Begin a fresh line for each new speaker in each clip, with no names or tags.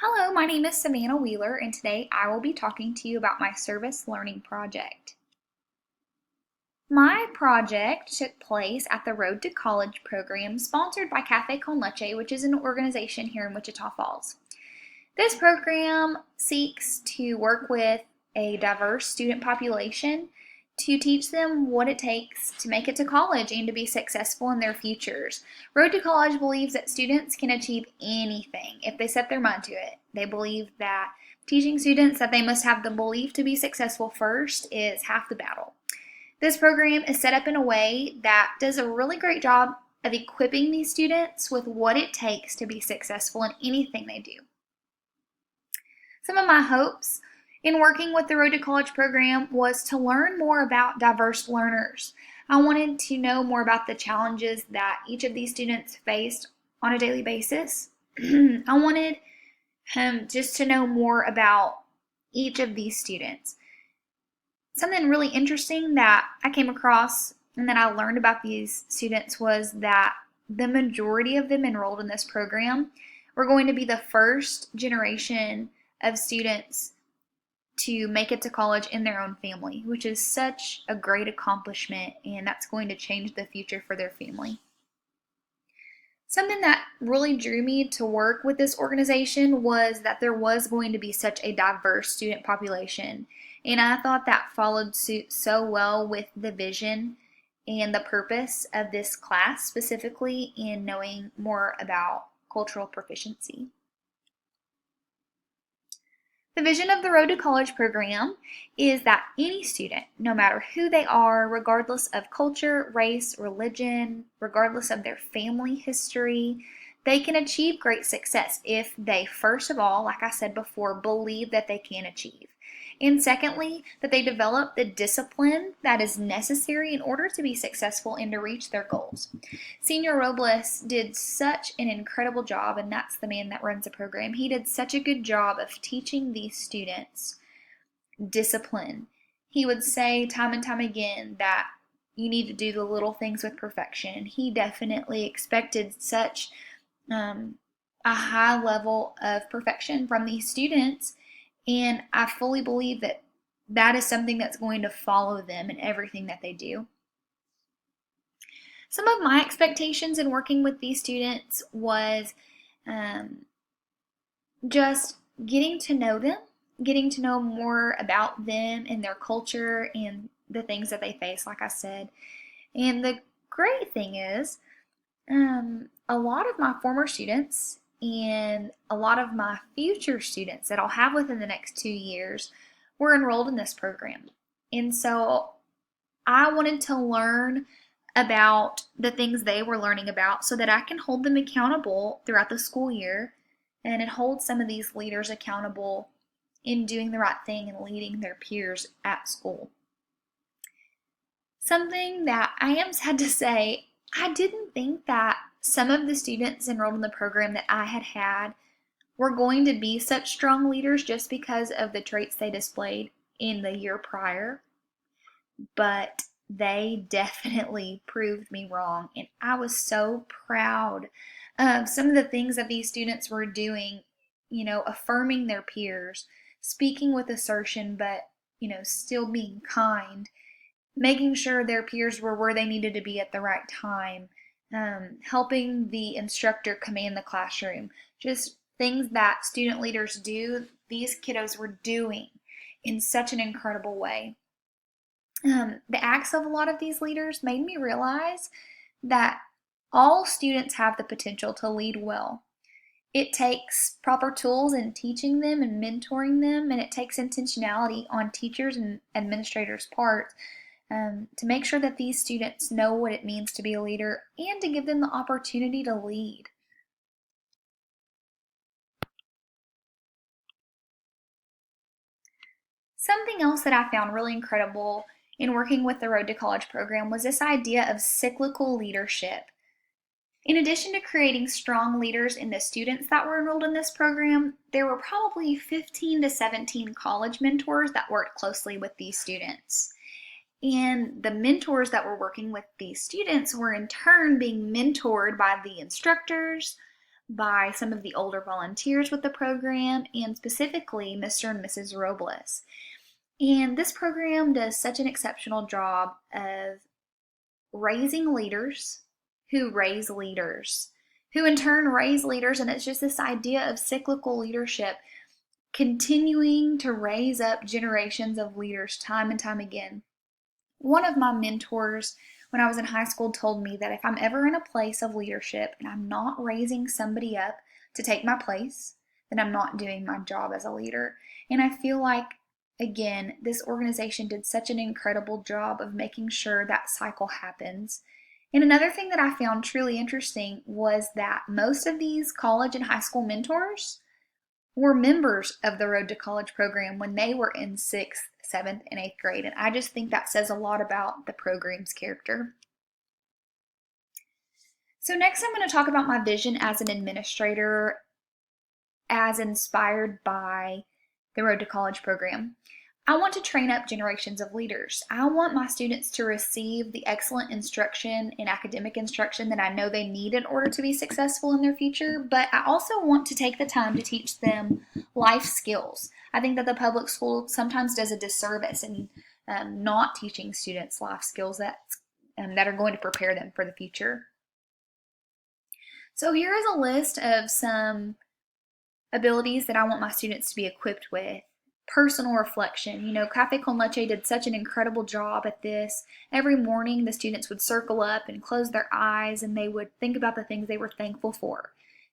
Hello, my name is Savannah Wheeler, and today I will be talking to you about my service learning project. My project took place at the Road to College program sponsored by Cafe Con Leche, which is an organization here in Wichita Falls. This program seeks to work with a diverse student population to teach them what it takes to make it to college and to be successful in their futures. Road to College believes that students can achieve anything if they set their mind to it. They believe that teaching students that they must have the belief to be successful first is half the battle. This program is set up in a way that does a really great job of equipping these students with what it takes to be successful in anything they do. Some of my hopes in working with the Road to College program was to learn more about diverse learners. I wanted to know more about the challenges that each of these students faced on a daily basis. I wanted just to know more about each of these students. Something really interesting that I came across and that I learned about these students was that the majority of them enrolled in this program were going to be the first generation of students to make it to college in their own family, which is such a great accomplishment, and that's going to change the future for their family. Something that really drew me to work with this organization was that there was going to be such a diverse student population, and I thought that followed suit so well with the vision and the purpose of this class, specifically in knowing more about cultural proficiency. The vision of the Road to College program is that any student, no matter who they are, regardless of culture, race, religion, regardless of their family history, they can achieve great success if they, first of all, like I said before, believe that they can achieve. And secondly, that they develop the discipline that is necessary in order to be successful and to reach their goals. Senior Robles did such an incredible job, and that's the man that runs the program. He did such a good job of teaching these students discipline. He would say time and time again that you need to do the little things with perfection. He definitely expected such a high level of perfection from these students, and I fully believe that that is something that's going to follow them in everything that they do. Some of my expectations in working with these students was just getting to know them, getting to know more about them and their culture and the things that they face, like I said. And the great thing is, a lot of my former students and a lot of my future students that I'll have within the next 2 years were enrolled in this program. And so I wanted to learn about the things they were learning about so that I can hold them accountable throughout the school year, and it holds some of these leaders accountable in doing the right thing and leading their peers at school. Something that I am sad to say, I didn't think that some of the students enrolled in the program that I had were going to be such strong leaders just because of the traits they displayed in the year prior, but they definitely proved me wrong, and I was so proud of some of the things that these students were doing, affirming their peers, speaking with assertion, but, still being kind, making sure their peers were where they needed to be at the right time, helping the instructor command the classroom, just things that student leaders do, these kiddos were doing in such an incredible way. The acts of a lot of these leaders made me realize that all students have the potential to lead well. It takes proper tools in teaching them and mentoring them, and it takes intentionality on teachers and administrators' part to make sure that these students know what it means to be a leader and to give them the opportunity to lead. Something else that I found really incredible in working with the Road to College program was this idea of cyclical leadership. In addition to creating strong leaders in the students that were enrolled in this program, there were probably 15 to 17 college mentors that worked closely with these students. And the mentors that were working with these students were in turn being mentored by the instructors, by some of the older volunteers with the program, and specifically Mr. and Mrs. Robles. And this program does such an exceptional job of raising leaders who raise leaders, who in turn raise leaders, and it's just this idea of cyclical leadership, continuing to raise up generations of leaders time and time again. One of my mentors when I was in high school told me that if I'm ever in a place of leadership and I'm not raising somebody up to take my place, then I'm not doing my job as a leader. And I feel like, again, this organization did such an incredible job of making sure that cycle happens. And another thing that I found truly interesting was that most of these college and high school mentors were members of the Road to College program when they were in 6th, 7th, and 8th grade. And I just think that says a lot about the program's character. So next I'm going to talk about my vision as an administrator as inspired by the Road to College program. I want to train up generations of leaders. I want my students to receive the excellent instruction and academic instruction that I know they need in order to be successful in their future, but I also want to take the time to teach them life skills. I think that the public school sometimes does a disservice in not teaching students life skills that are going to prepare them for the future. So here is a list of some abilities that I want my students to be equipped with. Personal reflection. You know, Cafe Con Leche did such an incredible job at this. Every morning the students would circle up and close their eyes and they would think about the things they were thankful for.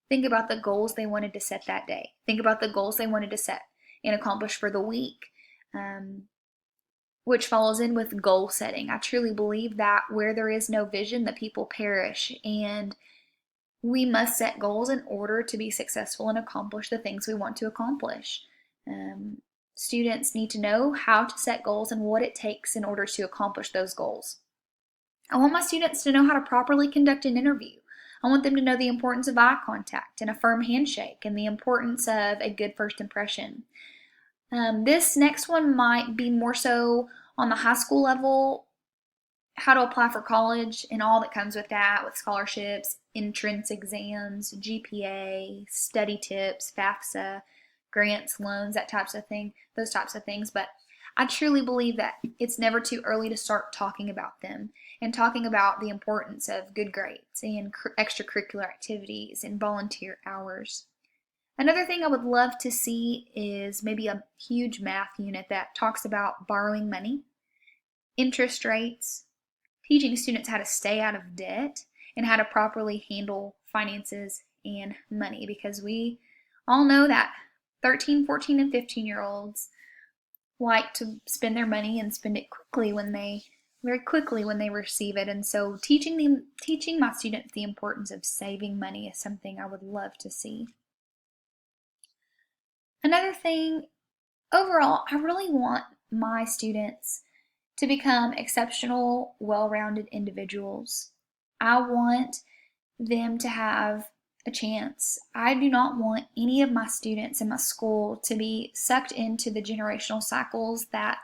Think about the goals they wanted to set that day. Think about the goals they wanted to set and accomplish for the week, which follows in with goal setting. I truly believe that where there is no vision, the people perish, and we must set goals in order to be successful and accomplish the things we want to accomplish. Students need to know how to set goals and what it takes in order to accomplish those goals. I want my students to know how to properly conduct an interview. I want them to know the importance of eye contact and a firm handshake and the importance of a good first impression. This next one might be more so on the high school level, how to apply for college and all that comes with that, with scholarships, entrance exams, GPA, study tips, FAFSA, grants, loans, those types of things. But I truly believe that it's never too early to start talking about them and talking about the importance of good grades and extracurricular activities and volunteer hours. Another thing I would love to see is maybe a huge math unit that talks about borrowing money, interest rates, teaching students how to stay out of debt, and how to properly handle finances and money, because we all know that 13, 14, and 15-year-olds like to spend their money and spend it very quickly when they receive it. And so teaching my students the importance of saving money is something I would love to see. Another thing, overall, I really want my students to become exceptional, well-rounded individuals. I want them to have a chance. I do not want any of my students in my school to be sucked into the generational cycles that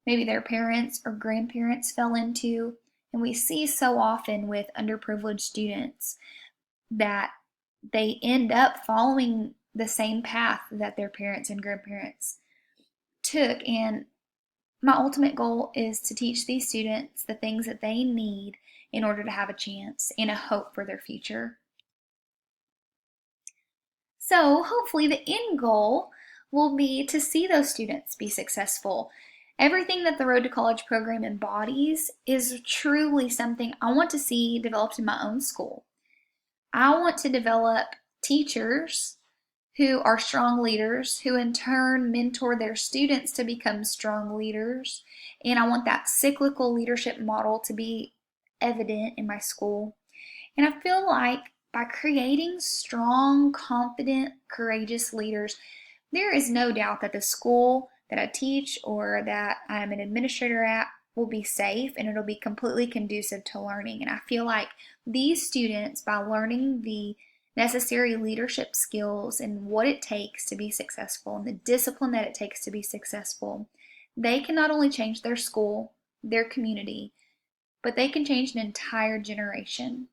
maybe their parents or grandparents fell into. And we see so often with underprivileged students that they end up following the same path that their parents and grandparents took. And my ultimate goal is to teach these students the things that they need in order to have a chance and a hope for their future. So hopefully the end goal will be to see those students be successful. Everything that the Road to College program embodies is truly something I want to see developed in my own school. I want to develop teachers who are strong leaders, who in turn mentor their students to become strong leaders. And I want that cyclical leadership model to be evident in my school. And I feel like by creating strong, confident, courageous leaders, there is no doubt that the school that I teach or that I'm an administrator at will be safe and it'll be completely conducive to learning. And I feel like these students, by learning the necessary leadership skills and what it takes to be successful and the discipline that it takes to be successful, they can not only change their school, their community, but they can change an entire generation.